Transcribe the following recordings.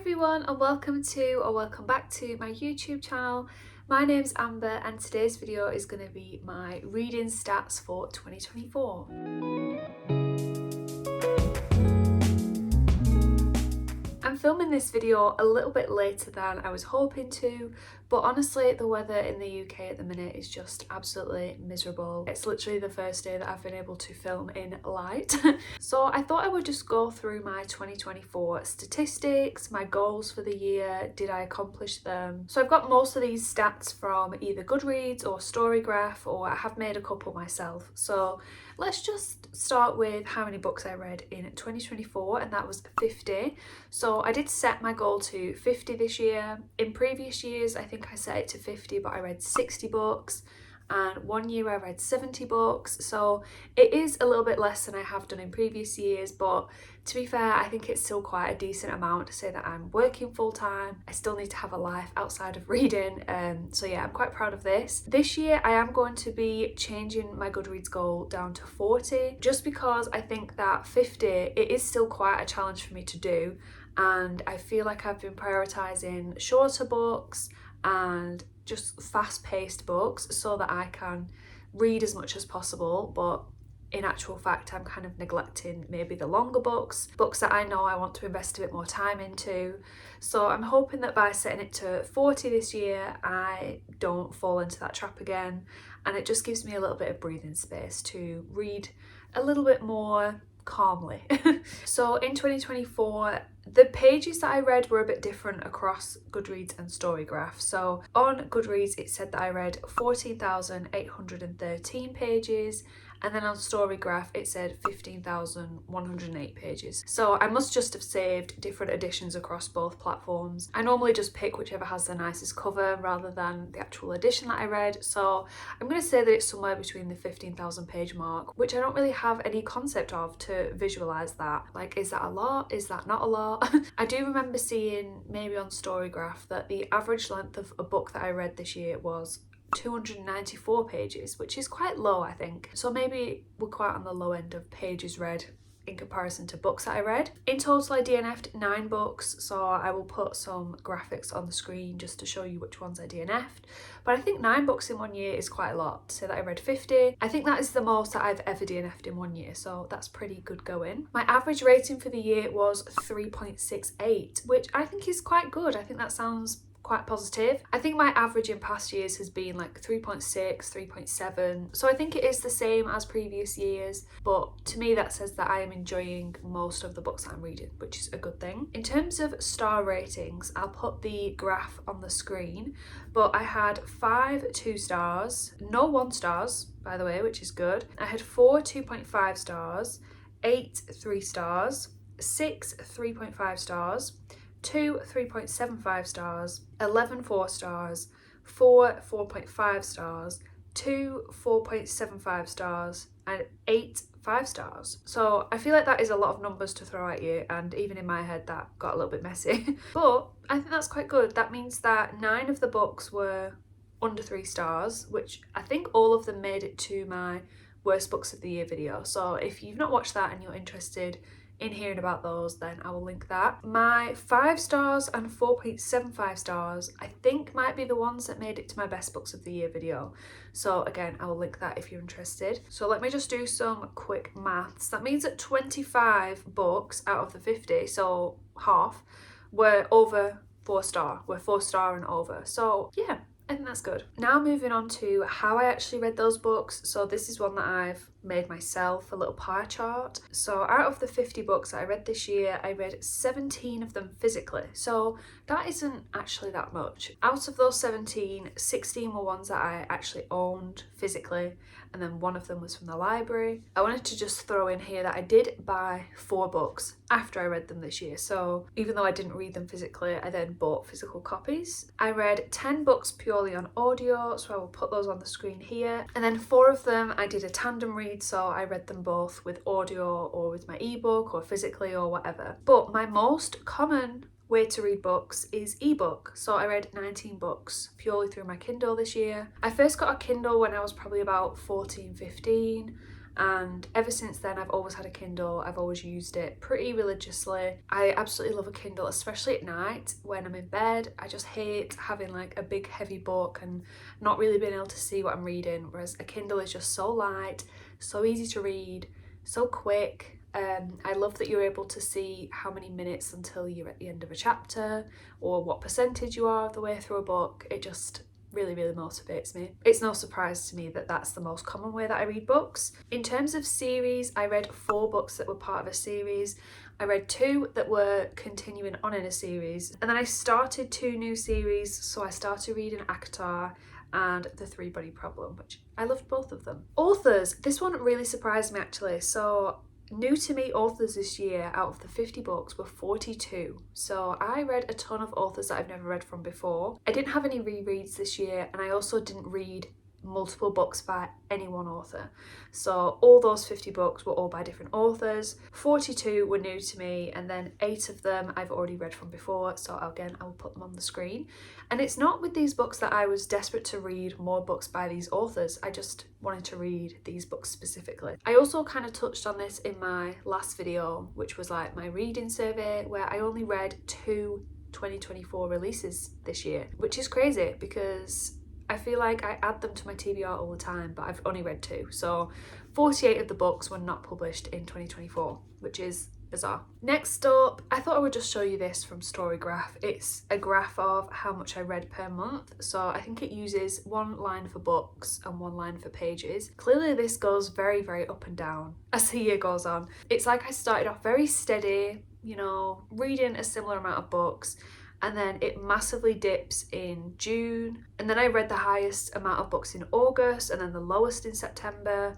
everyone, and welcome back to my YouTube channel. My name's Amber and today's video is going to be my reading stats for 2024. I'm filming this video a little bit later than I was hoping to, but honestly the weather in the UK at the minute is just absolutely miserable. It's literally the first day that I've been able to film in light. So I thought I would just go through my 2024 statistics, my goals for the year, did I accomplish them? So I've got most of these stats from either Goodreads or Storygraph, or I have made a couple myself. So let's just start with how many books I read in 2024, and that was 50. So I did set my goal to 50 this year. In previous years, I think I set it to 50, but I read 60 books. And one year I read 70 books, so it is a little bit less than I have done in previous years, but to be fair, I think it's still quite a decent amount to say that I'm working full-time. I still need to have a life outside of reading, so yeah, I'm quite proud of this. This year I am going to be changing my Goodreads goal down to 40, just because I think that 50, it is still quite a challenge for me to do, and I feel like I've been prioritising shorter books and just fast-paced books so that I can read as much as possible, but in actual fact I'm kind of neglecting maybe the longer books that I know I want to invest a bit more time into. So I'm hoping that by setting it to 40 this year I don't fall into that trap again, and it just gives me a little bit of breathing space to read a little bit more calmly. So in 2024, the pages that I read were a bit different across Goodreads and Storygraph. So on Goodreads it said that I read 14,813 pages, and then on Storygraph it said 15,108 pages. So I must just have saved different editions across both platforms. I normally just pick whichever has the nicest cover rather than the actual edition that I read, so I'm going to say that it's somewhere between the 15,000 page mark, which I don't really have any concept of to visualize that. Like, is that a lot? Is that not a lot? I do remember seeing maybe on Storygraph that the average length of a book that I read this year was 294 pages, which is quite low, I think. So maybe we're quite on the low end of pages read in comparison to books that I read. In total I DNF'd 9 books, so I will put some graphics on the screen just to show you which ones I DNF'd. But I think 9 books in 1 year is quite a lot. To say that I read 50, I think that is the most that I've ever DNF'd in 1 year, so that's pretty good going. My average rating for the year was 3.68, which I think is quite good. I think that sounds quite positive. I think my average in past years has been like 3.6, 3.7, so I think it is the same as previous years, but to me that says that I am enjoying most of the books that I'm reading, which is a good thing. In terms of star ratings, I'll put the graph on the screen, but I had 5 2 stars, no 1 stars by the way, which is good. I had 4 2.5 stars, 8 3 stars, 6 3.5 stars, 2 3.75 stars, 11 4 stars, 4 4.5 stars, 2 4.75 stars, and 8 5 stars. So I feel like that is a lot of numbers to throw at you, and even in my head that got a little bit messy. But I think that's quite good. That means that 9 of the books were under 3 stars, which I think all of them made it to my worst books of the year video. So if you've not watched that and you're interested in hearing about those, then I will link that. My 5 stars and 4.75 stars I think might be the ones that made it to my best books of the year video, so again I will link that if you're interested. So let me just do some quick maths. That means that 25 books out of the 50, so half, were over 4 star, were 4 star and over, so yeah, I think that's good. Now moving on to how I actually read those books. So this is one that I've made myself, a little pie chart. So out of the 50 books that I read this year, I read 17 of them physically. So that isn't actually that much. Out of those 17, 16 were ones that I actually owned physically, and then 1 of them was from the library. I wanted to just throw in here that I did buy 4 books after I read them this year. So even though I didn't read them physically, I then bought physical copies. I read 10 books purely on audio, so I will put those on the screen here. And then 4 of them I did a tandem read, so I read them both with audio or with my ebook or physically or whatever. But my most common way to read books is ebook, so I read 19 books purely through my Kindle this year. I first got a Kindle when I was probably about 14, 15, and ever since then I've always had a Kindle. I've always used it pretty religiously. I absolutely love a Kindle, especially at night when I'm in bed. I just hate having like a big heavy book and not really being able to see what I'm reading, whereas a Kindle is just so light, so easy to read, so quick. I love that you're able to see how many minutes until you're at the end of a chapter, or what percentage you are of the way through a book. It just really motivates me. It's no surprise to me that that's the most common way that I read books. In terms of series, I read 4 books that were part of a series. I read 2 that were continuing on in a series, and then I started 2 new series. So I started reading ACOTAR and The Three Body Problem, which I loved both of them. Authors, this one really surprised me actually. So new to me authors this year, out of the 50 books, were 42. So I read a ton of authors that I've never read from before. I didn't have any rereads this year, and I also didn't read multiple books by any one author. So all those 50 books were all by different authors. 42 were new to me, and then 8 of them I've already read from before, so again I will put them on the screen. And it's not with these books that I was desperate to read more books by these authors. I just wanted to read these books specifically. I also kind of touched on this in my last video, which was like my reading survey, where I only read 2 2024 releases this year, which is crazy because I feel like I add them to my TBR all the time, but I've only read 2. So 48 of the books were not published in 2024, which is bizarre. Next up, I thought I would just show you this from Storygraph. It's a graph of how much I read per month. So I think it uses 1 line for books and 1 line for pages. Clearly this goes very up and down as the year goes on. It's like I started off very steady, you know, reading a similar amount of books, and then it massively dips in June, and then I read the highest amount of books in August, and then the lowest in September,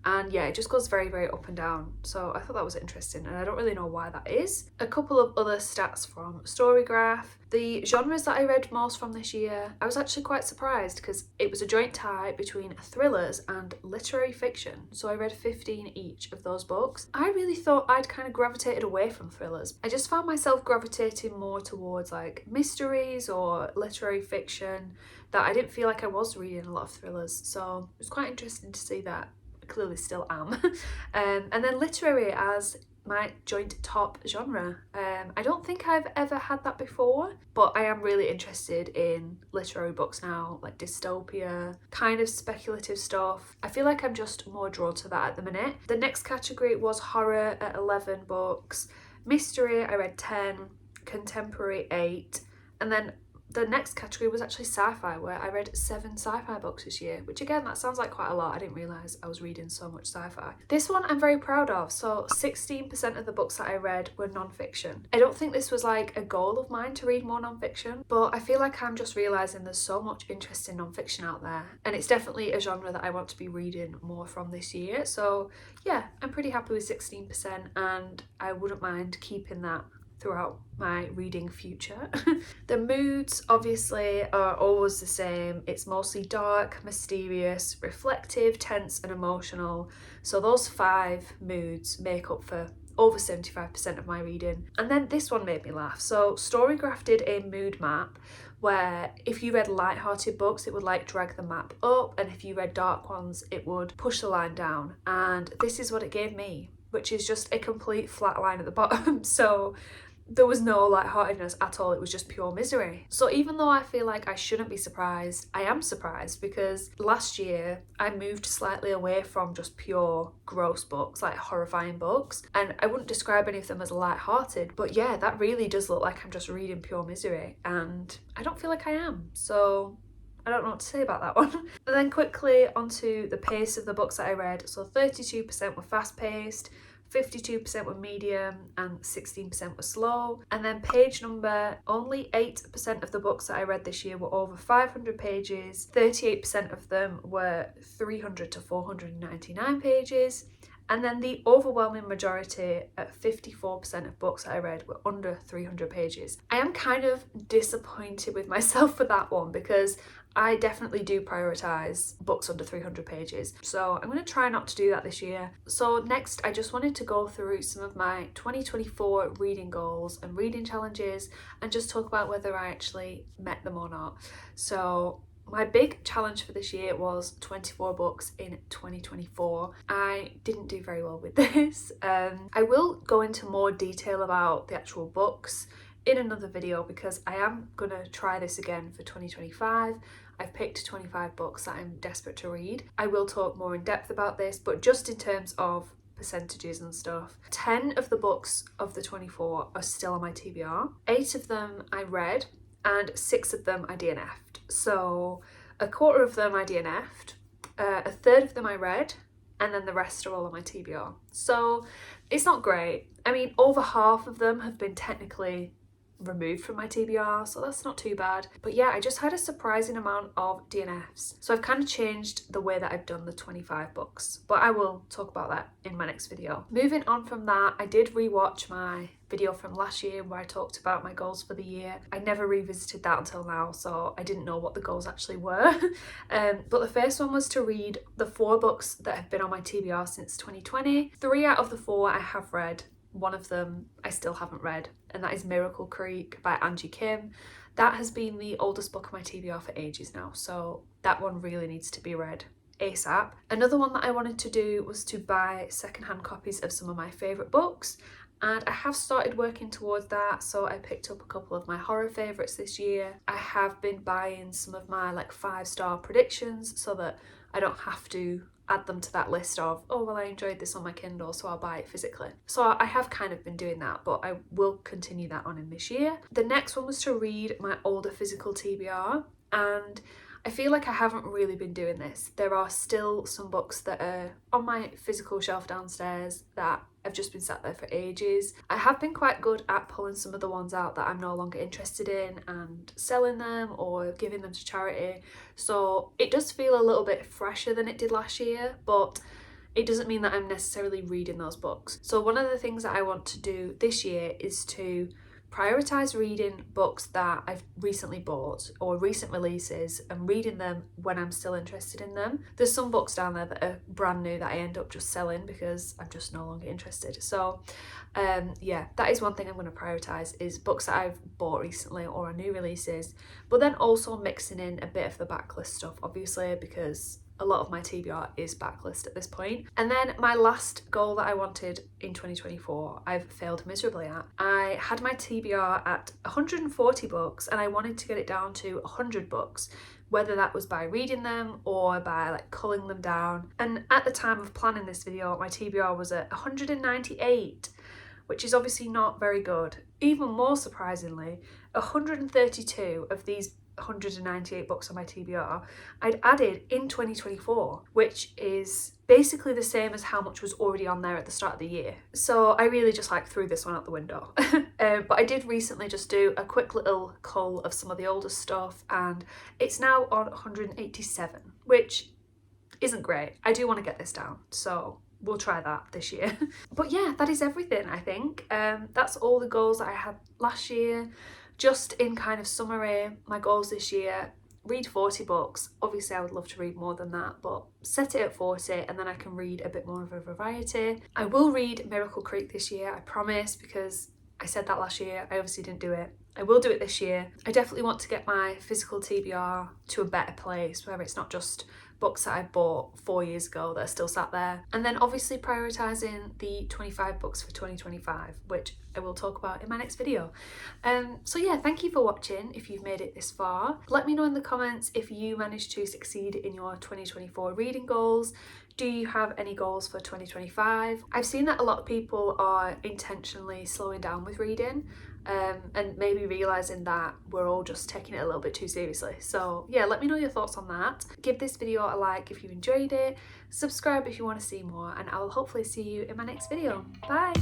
and yeah, it just goes very up and down. So I thought that was interesting, and I don't really know why that is. A couple of other stats from Storygraph. The genres that I read most from this year, I was actually quite surprised because it was a joint tie between thrillers and literary fiction. So I read 15 each of those books. I really thought I'd kind of gravitated away from thrillers. I just found myself gravitating more towards like mysteries or literary fiction, that I didn't feel like I was reading a lot of thrillers. So it was quite interesting to see that. I clearly still am. And then literary as my joint top genre. I don't think I've ever had that before, but I am really interested in literary books now, like dystopia, kind of speculative stuff. I feel like I'm just more drawn to that at the minute. The next category was horror at 11 books, mystery I read 10, contemporary 8, and then the next category was actually sci-fi, where I read 7 sci-fi books this year, which again, that sounds like quite a lot. I didn't realise I was reading so much sci-fi. This one I'm very proud of. So 16% of the books that I read were non-fiction. I don't think this was like a goal of mine to read more non-fiction, but I feel like I'm just realising there's so much interesting non-fiction out there, and it's definitely a genre that I want to be reading more from this year. So yeah, I'm pretty happy with 16%, and I wouldn't mind keeping that throughout my reading future. The moods obviously are always the same. It's mostly dark, mysterious, reflective, tense and emotional. So those 5 moods make up for over 75% of my reading. And then this one made me laugh. So Storygraph did a mood map where if you read light-hearted books, it would like drag the map up, and if you read dark ones, it would push the line down. And this is what it gave me, which is just a complete flat line at the bottom. So there was no lightheartedness at all, it was just pure misery. So even though I feel like I shouldn't be surprised, I am surprised, because last year I moved slightly away from just pure gross books, like horrifying books, and I wouldn't describe any of them as lighthearted, but yeah, that really does look like I'm just reading pure misery, and I don't feel like I am. So I don't know what to say about that one. And then quickly onto the pace of the books that I read. So 32% were fast-paced, 52% were medium, and 16% were slow. And then page number, only 8% of the books that I read this year were over 500 pages, 38% of them were 300 to 499 pages, and then the overwhelming majority at 54% of books that I read were under 300 pages. I am kind of disappointed with myself for that one, because I definitely do prioritise books under 300 pages. So I'm going to try not to do that this year. So next, I just wanted to go through some of my 2024 reading goals and reading challenges and just talk about whether I actually met them or not. So My big challenge for this year was 24 books in 2024. I didn't do very well with this. I will go into more detail about the actual books in another video because I am gonna try this again for 2025. I've picked 25 books that I'm desperate to read. I will talk more in depth about this, but just in terms of percentages and stuff, 10 of the books of the 24 are still on my TBR. 8 of them I read and 6 of them I DNF'd. So a quarter of them I DNF'd, a third of them I read, and then the rest are all on my TBR. So it's not great. I mean, over half of them have been technically removed from my TBR, so that's not too bad. But yeah, I just had a surprising amount of DNFs. So I've kind of changed the way that I've done the 25 books, but I will talk about that in my next video. Moving on from that, I did rewatch my video from last year where I talked about my goals for the year. I never revisited that until now, so I didn't know what the goals actually were. But the first one was to read the 4 books that have been on my TBR since 2020. 3 out of the 4 I have read. One of them I still haven't read, and that is Miracle Creek by Angie Kim. That has been the oldest book on my TBR for ages now, so that one really needs to be read ASAP. Another one that I wanted to do was to buy secondhand copies of some of my favourite books, and I have started working towards that. So I picked up a couple of my horror favourites this year. I have been buying some of my 5-star predictions so that I don't have to add them to that list of, oh well, I enjoyed this on my Kindle, so I'll buy it physically. So I have kind of been doing that, but I will continue that on in this year. The next one was to read my older physical TBR, and I feel like I haven't really been doing this. There are still some books that are on my physical shelf downstairs that have just been sat there for ages. I have been quite good at pulling some of the ones out that I'm no longer interested in and selling them or giving them to charity. So it does feel a little bit fresher than it did last year, but it doesn't mean that I'm necessarily reading those books. So one of the things that I want to do this year is to prioritise reading books that I've recently bought or recent releases and reading them when I'm still interested in them. There's some books down there that are brand new that I end up just selling because I'm just no longer interested. So yeah, that is one thing I'm going to prioritise, is books that I've bought recently or are new releases, but then also mixing in a bit of the backlist stuff, obviously, because a lot of my TBR is backlist at this point. And then my last goal that I wanted in 2024, I've failed miserably at. I had my TBR at 140 books and I wanted to get it down to 100 books, whether that was by reading them or by culling them down. And at the time of planning this video, my TBR was at 198, which is obviously not very good. Even more surprisingly, 132 of these 198 books on my TBR I'd added in 2024, which is basically the same as how much was already on there at the start of the year. So I really just threw this one out the window. But I did recently just do a quick little cull of some of the older stuff, and it's now on 187, which isn't great. I do want to get this down, so we'll try that this year. But yeah, that is everything, I think. That's all the goals that I had last year. Just in kind of summary, my goals this year: read 40 books. Obviously I would love to read more than that, but set it at 40 and then I can read a bit more of a variety. I will read Miracle Creek this year, I promise, because I said that last year. I obviously didn't do it. I will do it this year. I definitely want to get my physical TBR to a better place where it's not just books that I bought 4 years ago that are still sat there. And then obviously prioritising the 25 books for 2025, which I will talk about in my next video. So yeah, thank you for watching if you've made it this far. Let me know in the comments if you managed to succeed in your 2024 reading goals. Do you have any goals for 2025? I've seen that a lot of people are intentionally slowing down with reading, and maybe realising that we're all just taking it a little bit too seriously. So yeah, let me know your thoughts on that. Give this video a like if you enjoyed it, subscribe if you want to see more, and I will hopefully see you in my next video. Bye!